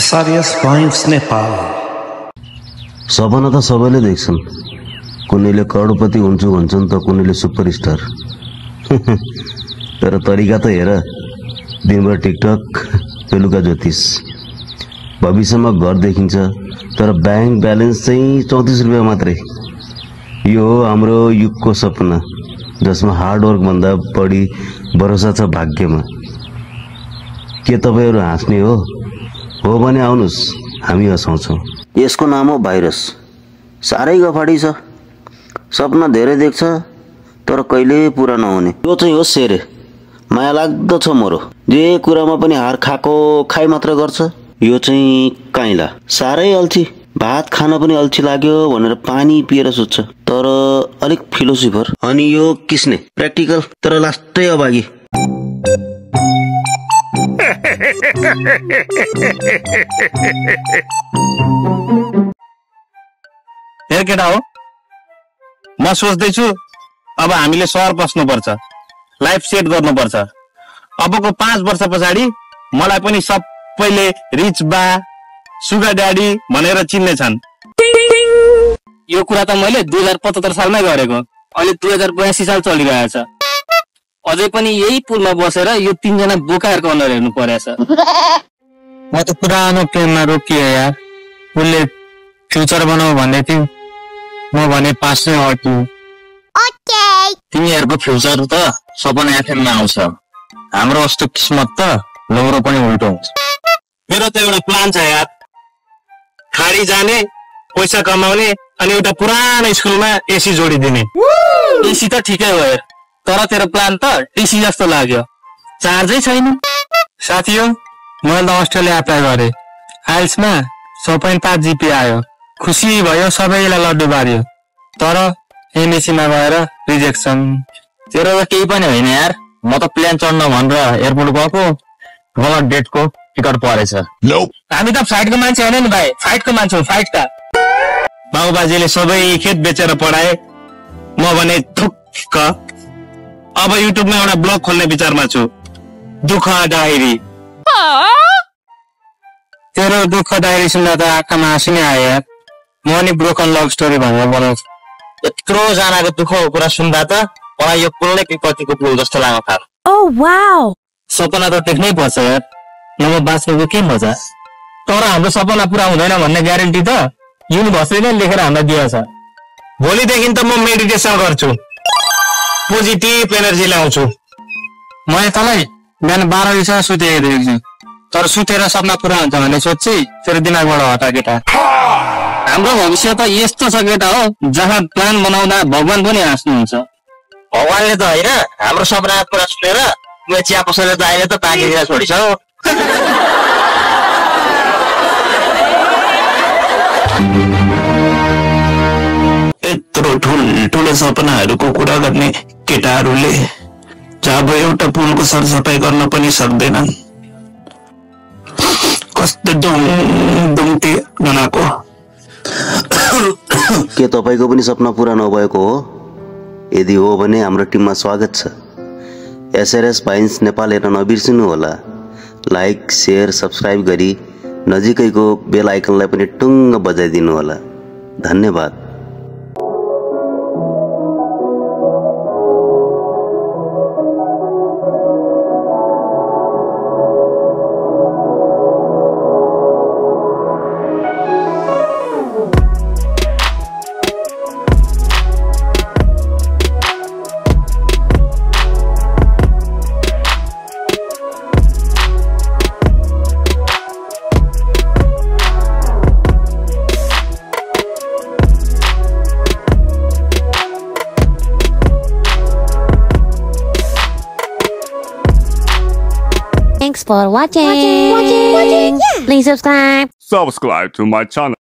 SRS Points Nepal. सपना त सबैले देख्छन्, कुनैले करोडपति हुन्छु भन्छन् त कुनैले सुपरस्टार। तर तरिका त हेर, दिनभर टिकटक, बेलुका ज्योतिष। भविष्यमा घर देखिन्छ तर बैंक ब्यालेन्स चाहिँ 34 रुपैयाँ मात्रै। यो हो हाम्रो युगको सपना, जसमा हार्डवर्क भन्दा बढी भरोसा छ भाग्यमा। के तपाईहरु हाँस्ने हो भने आउनुस्, हामी हँसाउँछौँ। यसको नाम हो भाइरस। साह्रै गफाडी छ, सपना धेरै देख्छ तर कहिले पूरा नहुने। यो चाहिँ हो सेरे, माया लाग्दो छ मोरो, जे कुरामा पनि हार खाएको खाइ मात्र गर्छ। यो चाहिँ काइला, साह्रै अल्छी, भात खान पनि अल्छी लाग्यो भनेर पानी पिएर सुत्छ, तर अलिक फिलोसोफर। अनि यो किस्ने, प्र्याक्टिकल तर लास्टै अभागी। हेर केटा हो, म सोच्दैछु अब हामीले सहर बस्नुपर्छ, लाइफ सेट गर्नुपर्छ। अबको 5 वर्ष पछाडि मलाई पनि सबैले रिच बा, सुगर ड्याडी भनेर चिन्ने छन्। यो कुरा त मैले 2075 सालमै गरेको, अहिले 2082 साल चलिरहेछ। अझै पनि यही पुलमा बसेर यो 3 जना बोकाहरूको अनुहार हेर्नु परेछ। म त पुरानो प्रेममा रोकिए यार। उसले फ्युचर बनाऊ भन्दै थियो, म भने पासै हट्यो। तिमीहरूको फ्युचर त सपना एफएममा आउँछ, हाम्रो जस्तो किस्मत त लौरो पनि उल्टो हुन्छ। मेरो त एउटा प्लान छ यार, खाडी जाने, पैसा कमाउने अनि एउटा पुरानो स्कुलमा एसी जोडिदिने। एसी त ठिकै हो यार, तर तेरो प्लान त टिसी जस्तो लाग्यो, चार्जै छैन। साथी हो, मैले त अस्ट्रेलिया एप्लाई गरेँ, आइल्समा 6.5 जिपी आयो। खुसी भयो, सबैलाई लड्डु बार्यो, तर एमएसीमा गएर रिजेक्सन। तेरो त केही पनि होइन यार, म त प्लेन चढ्न भनेर एयरपोर्ट गएको, गलत डेटको टिकट परेछ। हामी त फ्लाइटको मान्छे होइन नि भाइ, फ्लाइटको मान्छे हो, फ्लाइटका। बाबुबाजेले सबै खेत बेचेर पढाए, म भने थुक्क। अब युट्युबमा एउटा ब्लग खोल्ने विचारमा छु, दुःख डायरी। तेरो दुःख डायरी सुन्दा त आँखामा आँसु नै आयो यार। म नि ब्रोकन लभ स्टोरी भनेर बनाउँछु। यत्रो जनाको दुःखको कुरा सुन्दा त मलाई यो पुल नै कतिको पुल जस्तो लाग्न थाल्यो। सपना त देख्नै पर्छ यार, नभए बाँच्नुको के मजा। तर हाम्रो सपना पुरा हुँदैन भन्ने ग्यारेन्टी त युनिभर्सले नै लेखेर हामीलाई दिएछ। भोलिदेखि त म मेडिटेसन गर्छु, पोजिटिभ एनर्जी ल्याउँछु। मैले तँलाई बिहान 12 बजीसम्म सुतेको देख्छु, तर सुतेर सपना पुरा हुन्छ भन्ने सोच चाहिँ तेरो दिमागबाट हटा केटा। हाम्रो भविष्य त यस्तो छ केटा हो, जहाँ प्लान बनाउँदा भगवान पनि हाँस्नुहुन्छ। भगवानले त होइन, हाम्रो सपना पुरा सुनेर म चिया पसलेर त अहिले त पाकेर छोडिछ। यत्रो ठुल्ठुलो सपनाहरूको कुरा गर्ने केटाहरूले जब एउटा पुलको सरसफाई गर्न पनि सक्दैनन्, कस्तो दुम्ती गनाको। के तपाईको पनि सपना पूरा नभएको हो? यदि हो भने हाम्रो टिममा स्वागत छ। SRS पाइन्स नेपाल हेर्न नबिर्सिनु होला। लाइक, शेयर, सब्स्क्राइब गरी नजिकैको बेल आइकनलाई पनि टुङ्ग बजाइदिनु होला। धन्यवाद। Thanks for watching. Please subscribe. Subscribe to my channel.